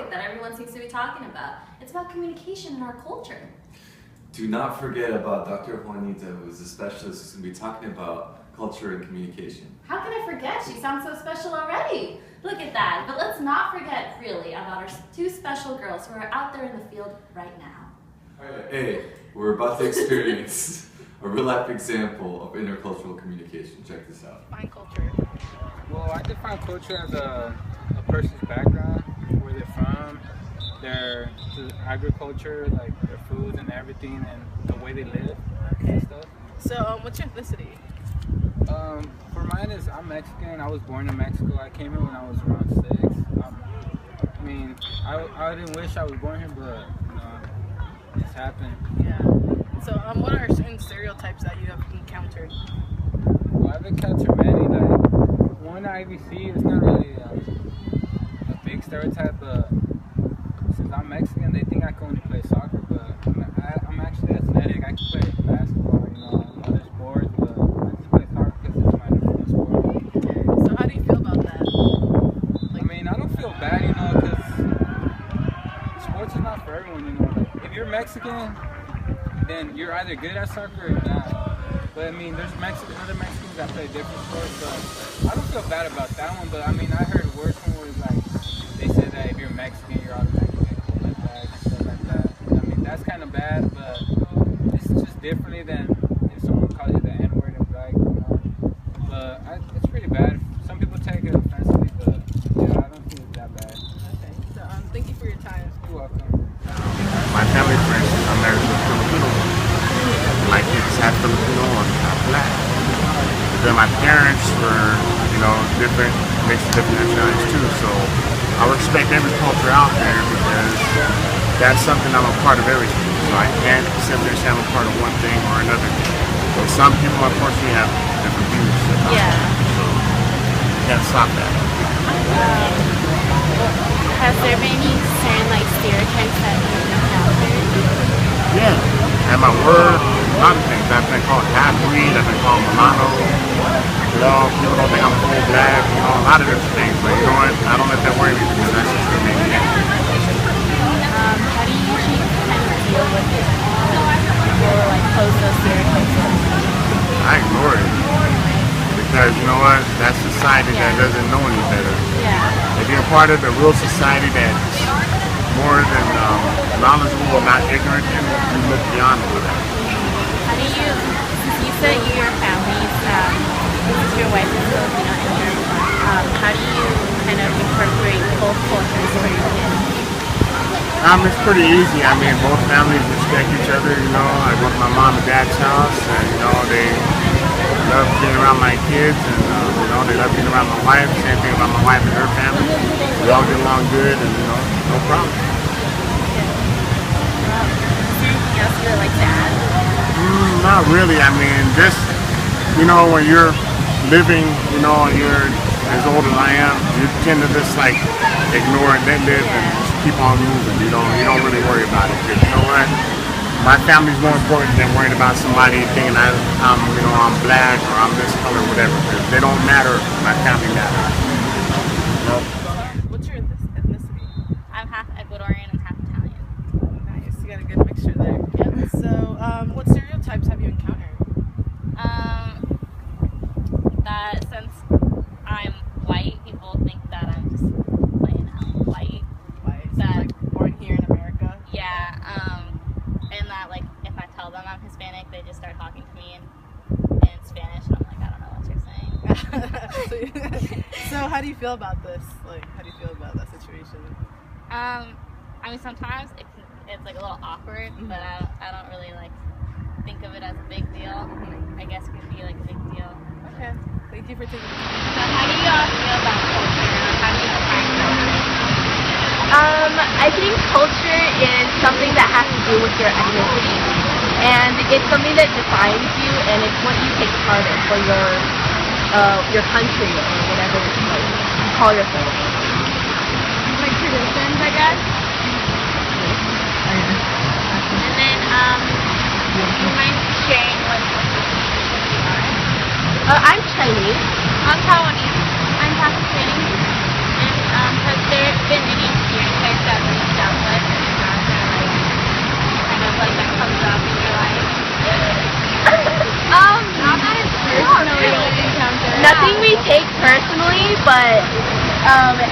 topic that everyone seems to be talking about. It's about communication in our culture. Do not forget about Dr. Juanita, who's a specialist who's going to be talking about culture and communication. How can I forget? She sounds so special already. Look at that. But let's not forget, really, about our two special girls who are out there in the field right now. Hey, we're about to experience a real-life example of intercultural communication. Check this out. Define culture. Well, I define culture as a person's background, where they're from, their agriculture, like their foods and everything, and the way they live and stuff. So, what's your ethnicity? For mine is, I'm Mexican. I was born in Mexico. I came here when I was around 6. I mean, I didn't wish I was born here, but you know, it just happened. Yeah. So, what are certain stereotypes that you have encountered? Well, I've encountered many. Like one IVC is not really a big stereotype, but since I'm Mexican, they think I can only play soccer, but I'm actually athletic. I can play basketball, you know, other sports, but I just play soccer because it's my favorite sport. Okay. So how do you feel about that? I mean, I don't feel bad, you know, because sports is not for everyone, you know. Like, if you're Mexican, then you're either good at soccer or you're not. But I mean, there's other Mexicans that play different sports, so I don't feel bad about that one. But I mean, I heard worse one where like they said that if you're Mexican, you're automatically like that and stuff like that. I mean, that's kind of bad, but it's just differently than if someone calls you the N-word and black, you know. But it's pretty bad. Some people take it offensively, but yeah, I don't think it's that bad. Okay. So thank you for your time. You're welcome. My family, for instance, I'm married to a Filipino. My kids have Filipino and half black. Then my parents were, you know, different, mixed different nationalities too. So I respect every culture out there because that's something I'm a part of everything. So I can't simply say I'm a part of one thing or another thing. So some people, unfortunately, have different views. Yeah. So you can't stop that. Has there been any certain like stereotypes that you've encountered? Yeah. At my work, a lot of things. I've been called half-breed, I've been called mulatto. You know, people don't think I'm full black, you know, a lot of different things. But you know what? I don't let that worry me because that's just the main thing. How do you usually kind of deal with it? Or like pose those stereotypes? I ignore it. Because you know what? That's society that doesn't know any better. Yeah. If you're part of the real society that's more than knowledgeable or not ignorant, then you look beyond all of that. How do you, since you said your family's, this is your wife is Filipino and your, how do you kind of incorporate both cultures for your kids? It's pretty easy. I mean, both families respect each other, you know. I go to my mom and dad's house and, you know, they love being around my kids and, you know, they love being around my wife. Same thing about my wife and her family. We all get along good and, you know, no problem. Anything else you would like to add? Not really. I mean, just, you know, when you're living, you know, you're as old as I am, you tend to just like ignore it, let live and just keep on moving. You don't really worry about it. Because you know what? My family's more important than worrying about somebody thinking I'm black or I'm this color or whatever. Because they don't matter. My family matters. You know? What's your ethnicity? I'm half Ecuadorian and half Italian. Nice. You got a good mixture there. Yep. So, what stereotypes have you encountered? That since I'm white, people think that I'm just plain out white. White. So That- like born here in America. Yeah, and that like if I tell them I'm Hispanic, they just start talking to me in Spanish, and I'm like, I don't know what you're saying. So how do you feel about this? Like, how do you feel about that situation? I mean, sometimes it's like a little awkward, but I don't really like think of it as a big deal. I guess it could be like a big deal. Okay. Thank you for taking the time. So how do you all feel about culture? How do you define culture? I think culture is something that has to do with your ethnicity, and it's something that defines you, and it's what you take part of for your country or whatever like, you call yourself. Like traditions, I guess. And then, do you mind sharing what you are? I'm Chinese. I'm Taiwanese. I'm Pakistani. And has there been any stereotypes that but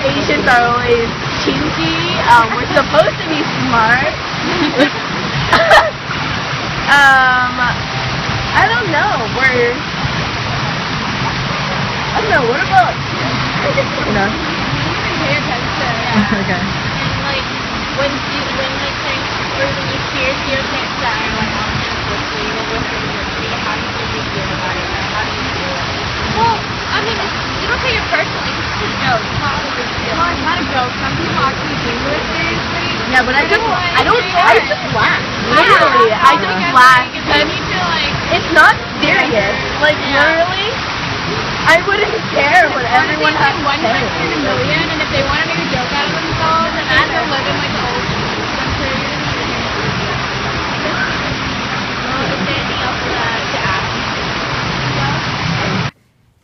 Asians are always cheeky. We're supposed to be smart. I don't know. I don't know. What about? No. Pay attention. Yeah. Okay. And like when you hear stereotypes that are like on campus, or you know, with the university, how do you feel about it? Or how do you feel? Well, I mean, you don't take it personally. It's just a joke. It's not a big deal. No, it's not a joke. Some people actually do it seriously. Yeah, but I just laugh. Literally, Yeah, I just laugh. And you feel like It's not serious. Like literally, I wouldn't care what everyone has to one say. person in a million, and if they want to make a joke out of themselves, and as they live in like the old country, is there anything else to ask?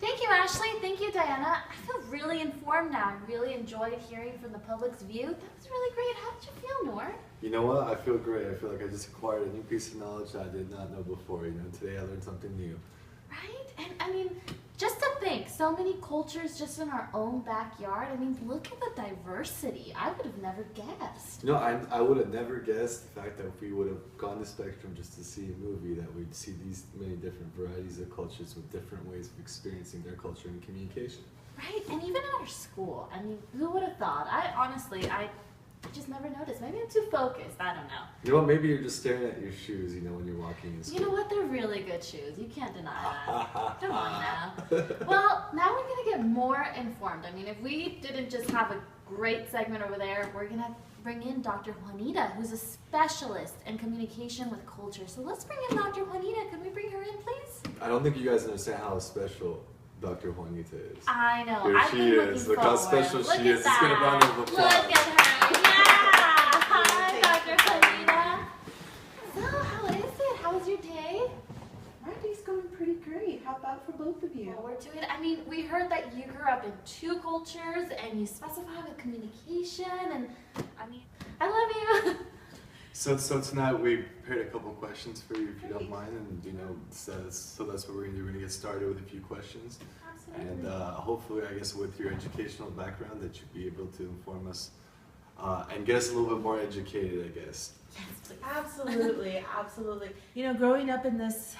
Thank you, Ashley. Thank you, Diana. I feel really informed now. I really enjoyed hearing from the public's view. That was really great. How did you feel, Noor? You know what? I feel great. I feel like I just acquired a new piece of knowledge that I did not know before. You know, today I learned something new. Right? And I mean, just to think, so many cultures just in our own backyard. I mean, look at the diversity. I would have never guessed. You know, I would have never guessed the fact that if we would have gone to Spectrum just to see a movie, that we'd see these many different varieties of cultures with different ways of experiencing their culture and communication. Right? And even at our school. I mean, who would have thought? I just never noticed. Maybe I'm too focused. I don't know. You know what? Maybe you're just staring at your shoes, you know, when you're walking in school. You know what? They're really good shoes. You can't deny that. Come on now. Well, now we're going to get more informed. I mean, if we didn't just have a great segment over there, we're going to bring in Dr. Juanita, who's a specialist in communication with culture. So let's bring in Dr. Juanita. Can we bring her in, please? I don't think you guys understand how special Dr. Juanita is. I know. Here I've she been is. looking Look how forward. special Look she at is. Let's get a round of applause. Look at her. Yeah. Hi, Dr. Juanita. So, how is it? How was your day? My day's going pretty great. How about for both of you? Well, we're doing. I mean, we heard that you grew up in 2 cultures, and you specify with communication, and I mean, I love you. So tonight we prepared a couple questions for you, if you don't mind, and you know, so that's what we're gonna do. We're gonna get started with a few questions, Absolutely. and hopefully, I guess, with your educational background, that you'll be able to inform us and get us a little bit more educated, I guess. Yes, please. Absolutely, absolutely. You know, growing up in this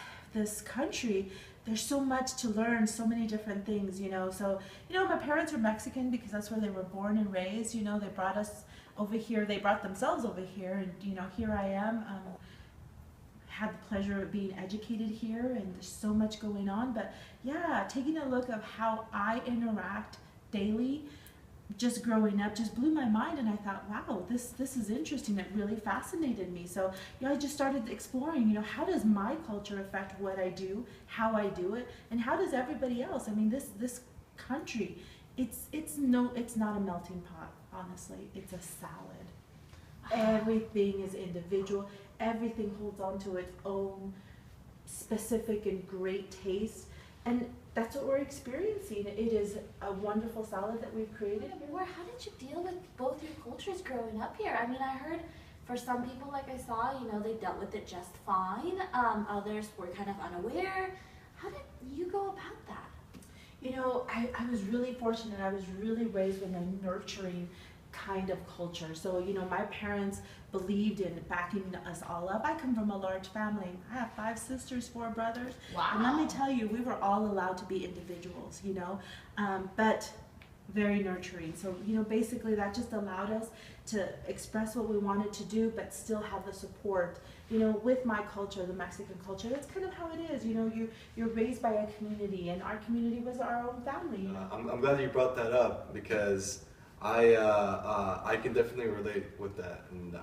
country, there's so much to learn, so many different things, you know. So, you know, my parents are Mexican because that's where they were born and raised. You know, they brought us over here. They brought themselves over here, and you know, here I am. Had the pleasure of being educated here, and there's so much going on. But yeah, taking a look of how I interact daily, just growing up, just blew my mind, and I thought, wow, this is interesting. It really fascinated me. So yeah, I just started exploring, you know, how does my culture affect what I do, how I do it, and how does everybody else? I mean, this country, it's not a melting pot, honestly. It's a salad. Everything is individual. Everything holds on to its own specific and great taste. And that's what we're experiencing. It is a wonderful salad that we've created. More, how did you deal with both your cultures growing up here? I mean, I heard for some people, like I saw, you know, they dealt with it just fine. Others were kind of unaware. How did you go about that? You know, I was really fortunate. I was really raised in a nurturing kind of culture. So, you know, my parents believed in backing us all up. I come from a large family. I have 5 sisters, 4 brothers. Wow. And let me tell you, we were all allowed to be individuals, you know, but very nurturing. So, you know, basically that just allowed us to express what we wanted to do, but still have the support. You know, with my culture, the Mexican culture, that's kind of how it is. You know, you're raised by a community, and our community was our own family. You know? I'm glad you brought that up, because I can definitely relate with that. And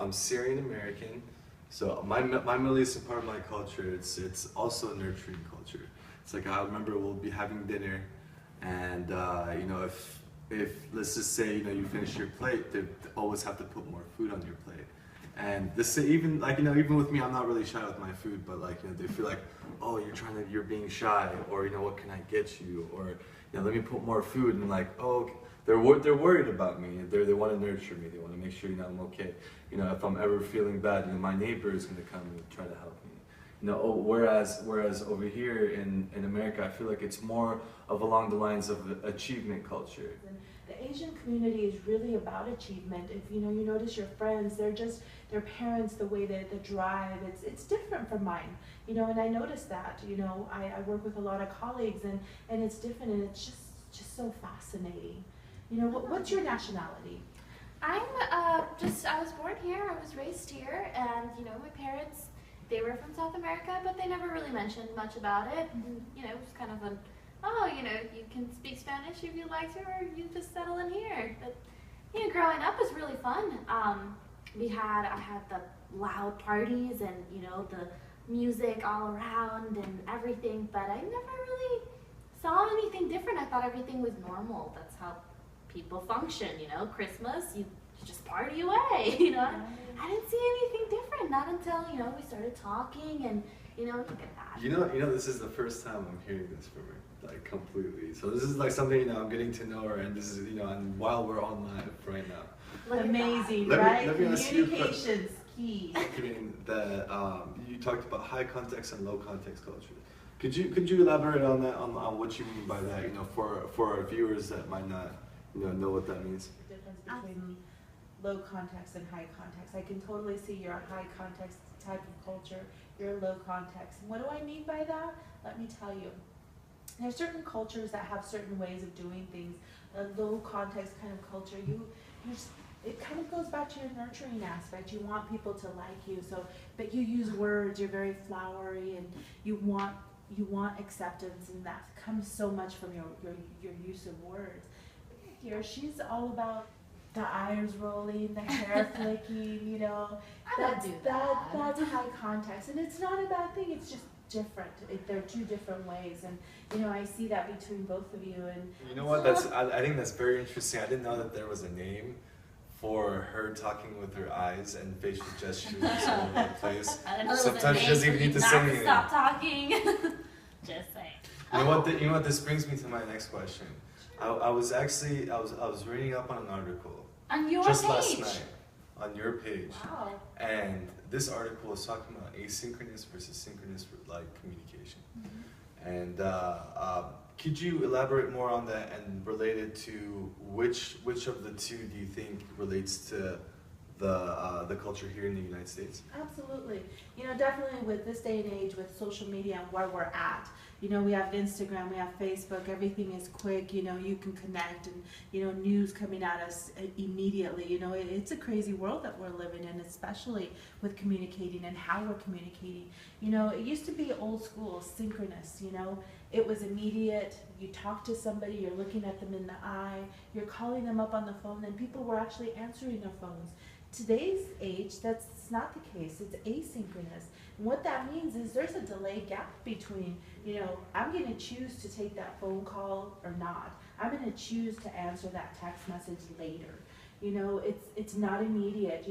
I'm Syrian American, so my Middle Eastern part of my culture, it's also a nurturing culture. It's like, I remember we'll be having dinner, and you know, if let's just say, you know, you finish your plate, they always have to put more food on your plate. And this, even like, you know, even with me, I'm not really shy with my food, but like, you know, they feel like, oh, you're being shy, or you know, what can I get you, or you know, let me put more food, and like, oh, they're worried about me. They want to nurture me. They want to make sure, you know, I'm okay. You know, if I'm ever feeling bad, you know, my neighbor is going to come and try to help me. You know, whereas over here in America, I feel like it's more of along the lines of achievement culture. And the Asian community is really about achievement. If you notice your friends, their parents, the way that the drive, it's different from mine. And I noticed that. I work with a lot of colleagues, and it's different, and it's just so fascinating. What's your nationality? I was born here, I was raised here, and my parents, they were from South America, but they never really mentioned much about it. And, it was kind of you can speak Spanish if you like to, or you just settle in here. But, growing up was really fun. I had the loud parties and, the music all around and everything, but I never really saw anything different. I thought everything was normal. That's how people function, Christmas, you just party away, I didn't see anything different, not until, we started talking and, look at that. This is the first time I'm hearing this from her, like completely. So this is like something, I'm getting to know her, and this is, and while we're on live right now. Amazing, Let right? me ask you Communication's key. You talked about high context and low context culture. Could you elaborate on that, on what you mean by that, for our viewers that might not, know what that means? The difference between low context and high context. I can totally see you're a high context type of culture, you're low context. And what do I mean by that? Let me tell you. There's certain cultures that have certain ways of doing things. A low context kind of culture, it kind of goes back to your nurturing aspect. You want people to like you, but you use words, you're very flowery, and you want acceptance, and that comes so much from your use of words. Here, she's all about the eyes rolling, the hair flicking, That's high context, and it's not a bad thing. It's just different. They're two different ways, and I see that between both of you. And you know what? I think that's very interesting. I didn't know that there was a name for her talking with her eyes and facial gestures all over the place. Sometimes she doesn't even need to say anything. Stop talking. Just saying. You know what? This brings me to my next question. I was reading up on an article on your just page. last night on your page. Wow. And this article was talking about asynchronous versus synchronous communication. Mm-hmm. And could you elaborate more on that and relate it to which of the two do you think relates to the culture here in the United States? Absolutely. Definitely with this day and age, with social media and where we're at, we have Instagram, we have Facebook, everything is quick, you can connect, and, news coming at us immediately. It's a crazy world that we're living in, especially with communicating and how we're communicating. It used to be old school, synchronous, it was immediate. You talk to somebody, you're looking at them in the eye, you're calling them up on the phone, and people were actually answering their phones. Today's age, that's not the case. It's asynchronous. And what that means is there's a delay gap between, I'm going to choose to take that phone call or not. I'm going to choose to answer that text message later. It's not immediate,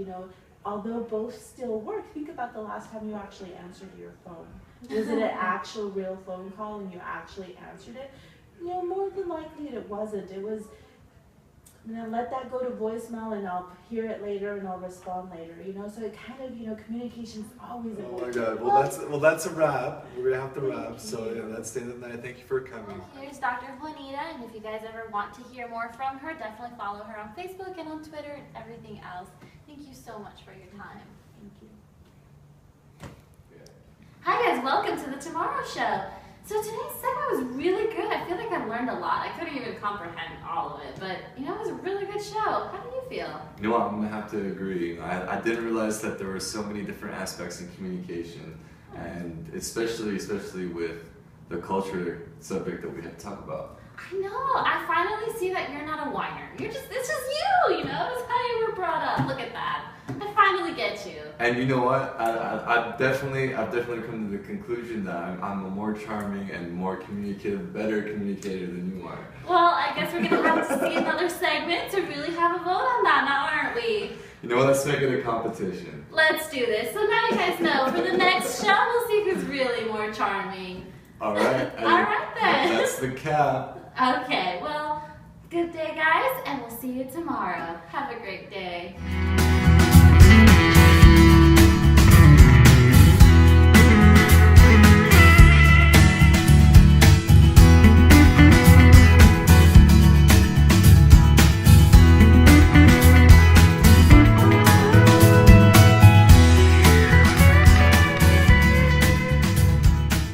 Although both still work, think about the last time you actually answered your phone. Was it an actual real phone call and you actually answered it? More than likely it wasn't. It was, let that go to voicemail and I'll hear it later and I'll respond later, So it kind of, communication's always Oh my God, well that's a wrap. We're gonna have to wrap, so that's the end of the night. Thank you for coming. Here's Dr. Juanita, and if you guys ever want to hear more from her, definitely follow her on Facebook and on Twitter and everything else. Thank you so much for your time. Thank you. Hi guys, welcome to the Tomorrow Show. So today's segment was really good. I feel like I learned a lot. I couldn't even comprehend all of it, but it was a really good show. How do you feel? You know what, I'm gonna have to agree. I didn't realize that there were so many different aspects in communication, and especially with the culture subject that we had to talk about. I know. I finally see that you're not a whiner. It's just you, It's how you were brought up. Look at that. I finally get you. And you know what? I've definitely come to the conclusion that I'm a more charming and more communicative, better communicator than you are. Well, I guess we're gonna have to see another segment to really have a vote on that now, aren't we? You know what? Let's make it a competition. Let's do this. So now you guys know, for the next show, we'll see who's really more charming. All right. All right then. That's the cap. Okay, well, good day guys, and we'll see you tomorrow. Have a great day.